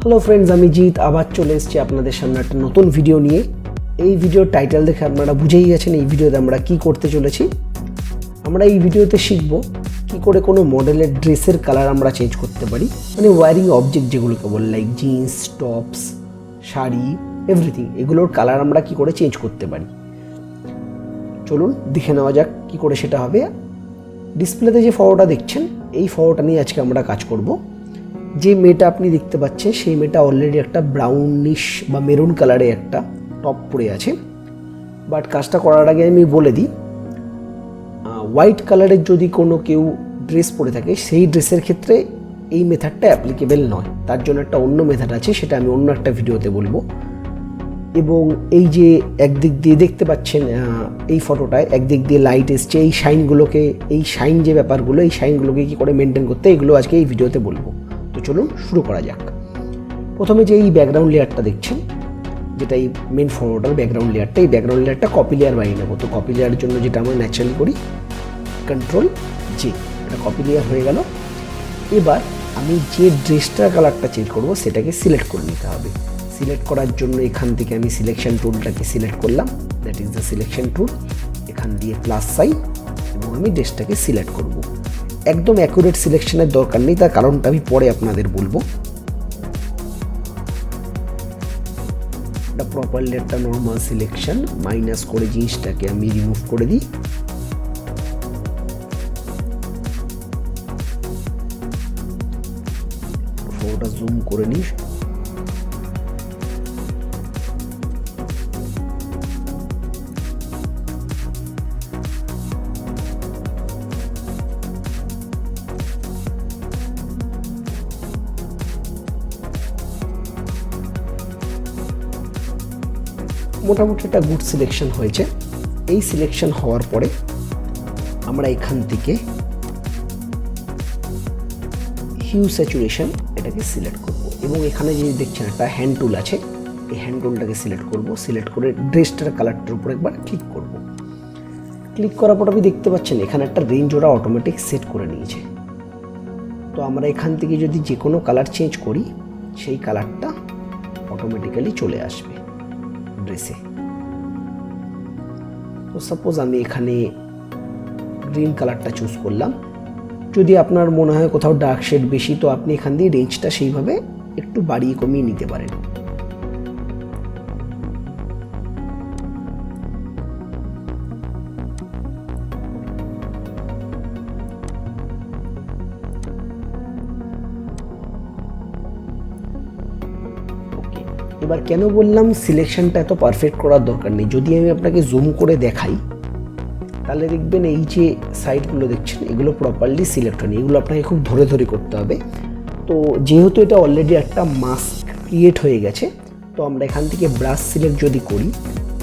Hello friends, আমি জিৎ আবার চলে এসেছি আপনাদের সামনে একটা নতুন ভিডিও নিয়ে। এই ভিডিওর টাইটেল দেখে আপনারা বুঝেই গেছেন এই ভিডিওতে আমরা কি করতে চলেছি। আমরা এই ভিডিওতে শিখব কি করে কোনো মডেলের ড্রেসের কালার আমরা চেঞ্জ করতে পারি, মানে ওয়্যারিং অবজেক্ট যেগুলোকে বলে, like jeans, tops, sari, everything, এগুলোর কালার আমরা কি করে চেঞ্জ করতে পারি। চলুন দেখে নেওয়া যাক কি করে সেটা হবে। ডিসপ্লেতে যে ফটোটা দেখছেন এই ফটোটা নিয়ে আজকে আমরা কাজ করব। যে মেয়েটা আপনি দেখতে পাচ্ছেন সেই মেয়েটা অলরেডি একটা ব্রাউনিশ বা মেরুন কালারে একটা টপ পরে আছে। বাট কাজটা করার আগে আমি বলে দিই, হোয়াইট কালারের যদি কোনো কেউ ড্রেস পরে থাকে সেই ড্রেসের ক্ষেত্রে এই মেথডটা অ্যাপ্লিকেবল নয়। তার জন্য একটা অন্য মেথড আছে, সেটা আমি অন্য একটা ভিডিওতে বলবো। এবং এই যে একদিক দিয়ে দেখতে পাচ্ছেন এই ফটোটায় একদিক দিয়ে লাইট এসছে, এই শাইনগুলোকে, এই শাইন যে ব্যাপারগুলো, এই শাইনগুলোকে কী করে মেনটেন করতে, এগুলো আজকে এই ভিডিওতে বলবো। তো চলুন শুরু করা যাক। প্রথমে যে এই ব্যাকগ্রাউন্ড লেয়ারটা দেখছেন, যেটা এই মেন ফটোটার ব্যাকগ্রাউন্ড লেয়ারটা, এই ব্যাকগ্রাউন্ড লেয়ারটা কপি লেয়ার বানিয়ে নেবো। তো কপি লেয়ারের জন্য যেটা আমরা ন্যাচারালি করি, কন্ট্রোল জে, এটা কপি লেয়ার হয়ে গেল। এবার আমি যে ড্রেসটার কালারটা চেঞ্জ করব সেটাকে সিলেক্ট করে নিতে হবে। সিলেক্ট করার জন্য এখান থেকে আমি সিলেকশন টুলটাকে সিলেক্ট করলাম, that is the selection tool. এখান দিয়ে প্লাস সাইন এবং আমি ড্রেসটাকে সিলেক্ট করব। একদম অ্যাকুরেট সিলেকশনের দরকার নেই, তার কারণটা আমি পরে আপনাদের বলবো। এটা প্রপারলি একটা নর্মাল সিলেকশন, মাইনাস করে জিনিসটাকে আমি রিমুভ করে দিই। ফটোটা জুম করে নিই। মোটামুটি একটা গুড সিলেকশন হয়েছে। এই সিলেকশন হওয়ার পরে আমরা এখান থেকে হিউ স্যাচুরেশন এটাকে সিলেক্ট করব এবং এখানে যে দেখছেন একটা হ্যান্ড টুল আছে, এই হ্যান্ড টুলটাকে সিলেক্ট করব। সিলেক্ট করে ড্রেসটার কালারটার উপর একবার ক্লিক করব। ক্লিক করার পর আপনি দেখতে পাচ্ছেন এখানে একটা রেঞ্জ ওরা অটোমেটিক সেট করে নিয়েছে। তো আমরা এখান থেকে যদি যে কোনো কালার চেঞ্জ করি সেই কালারটা অটোমেটিক্যালি চলে আসবে ড্রেসে। তো সাপোজ আমি এখানে গ্রিন কালারটা চুজ করলাম। যদি আপনার মনে হয় কোথাও ডার্ক শেড বেশি, তো আপনি এখান দিয়ে রেঞ্জটা সেইভাবে একটু বাড়িয়ে কমিয়ে নিতে পারেন। এবার কেন বললাম সিলেকশনটা এত পারফেক্ট করার দরকার নেই, যদি আমি আপনাকে জুম করে দেখাই তাহলে দেখবেন এই যে সাইডগুলো দেখছেন এগুলো প্রপারলি সিলেক্ট হয়নি, এগুলো আপনাকে খুব ধরে ধরে করতে হবে। তো যেহেতু এটা অলরেডি একটা মাস্ক ক্রিয়েট হয়ে গেছে, তো আমরা এখান থেকে ব্রাশ সিলেক্ট যদি করি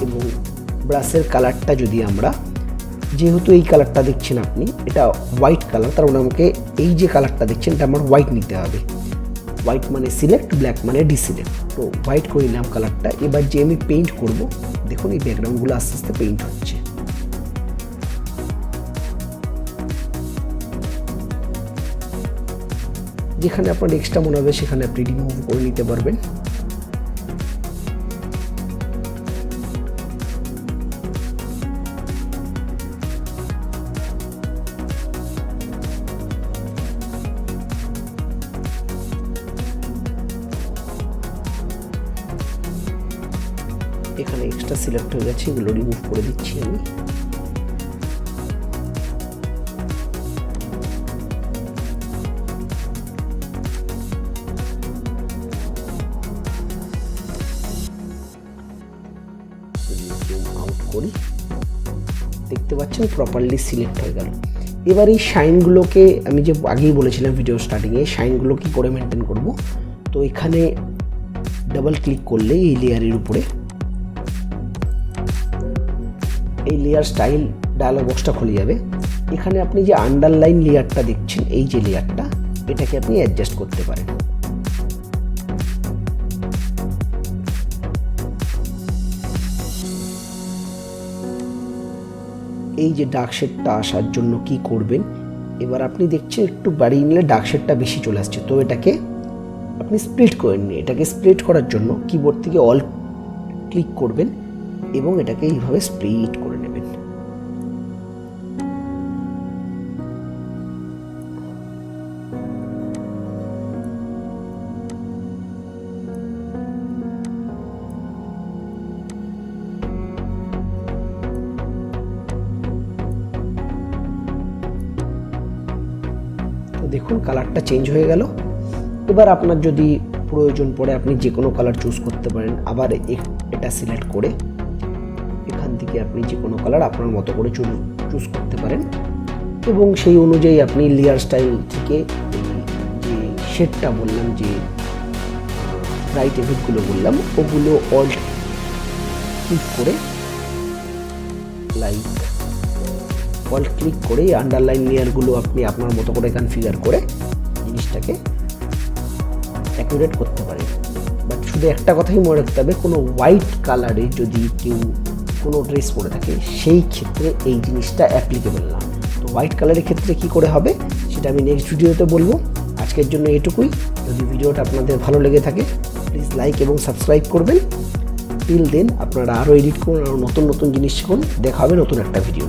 এবং ব্রাশের কালারটা যদি আমরা, যেহেতু এই কালারটা দেখছেন আপনি এটা হোয়াইট কালার, তার মানে আমাকে এই যে কালারটা দেখছেন এটা আমার হোয়াইট নিতে হবে। হোয়াইট মানে সিলেক্ট, ব্ল্যাক মানে ডিসিলেক্ট। তো হোয়াইট করে নিলাম কালারটা। এবার যে আমি পেইন্ট করব, দেখুন এই ব্যাকগ্রাউন্ডগুলো আস্তে আস্তে পেইন্ট হচ্ছে। যেখানে আপনার এক্সট্রা মনে হবে সেখানে আপনি রিমুভ করে নিতে পারবেন। এখানে এক্সট্রা সিলেক্ট হয়ে গেছে, এগুলো রিমুভ করে দিচ্ছি আমি। আউট করি, দেখতে পাচ্ছেন প্রপারলি সিলেক্ট হয়ে গেল। এবার এই শাইনগুলোকে আমি যে আগেই বলেছিলাম ভিডিও স্টার্টিংয়ে, শাইনগুলো কি করে মেনটেন করব। তো এখানে ডাবল ক্লিক করলে এই লেয়ারের উপরে এই লেয়ার স্টাইল ডায়ালগ বক্সটা খুলে যাবে। এখানে আপনি যে আন্ডারলাইন লেয়ারটা দেখছেন, এই যে লেয়ারটা, এটাকে আপনি অ্যাডজাস্ট করতে পারেন। এই যে ডার্ক শেডটা আসার জন্য কি করবেন, এবার আপনি দেখছেন একটু বাড়িয়ে নিলে ডার্ক শেডটা বেশি চলে আসছে, তো এটাকে আপনি স্প্লিট করে নিন। এটাকে স্প্লিট করার জন্য কিবোর্ড থেকে অল ক্লিক করবেন এবং এটাকে এইভাবে স্প্লিট করে নেবেন। তো দেখুন কালারটা চেঞ্জ হয়ে গেল। এবার আপনার যদি প্রয়োজন পড়ে আপনি যে কোনো কালার চুজ করতে পারেন। আবার এটা সিলেক্ট করে এখান থেকে আপনি যে কোনো কালার আপনার মতো করে চুজ করতে পারেন এবং সেই অনুযায়ী আপনি লেয়ার স্টাইল থেকে যে শেডটা বললাম, যে ব্রাইট এফেক্টগুলো বললাম, ওগুলো অল্ট ক্লিক করে এই আন্ডারলাইন লেয়ারগুলো আপনি আপনার মতো করে কনফিগার করে জিনিসটাকে অ্যাকুরেট করতে পারেন। বাট শুধু একটা কথাই মনে রাখতে হবে, কোনো হোয়াইট কালারে যদি কেউ কোনো ড্রেস পরে থাকে সেই ক্ষেত্রে এই জিনিসটা অ্যাপ্লিকেবল না। তো হোয়াইট কালারের ক্ষেত্রে কি করে হবে সেটা আমি নেক্সট ভিডিওতে বলবো। আজকের জন্য এটুকুই। যদি ভিডিওটা আপনাদের ভালো লেগে থাকে প্লিজ লাইক এবং সাবস্ক্রাইব করবেন। টিল দেন আপনারা আরও এডিট করুন, আরও নতুন নতুন জিনিস শিখুন। দেখা হবে নতুন একটা ভিডিও।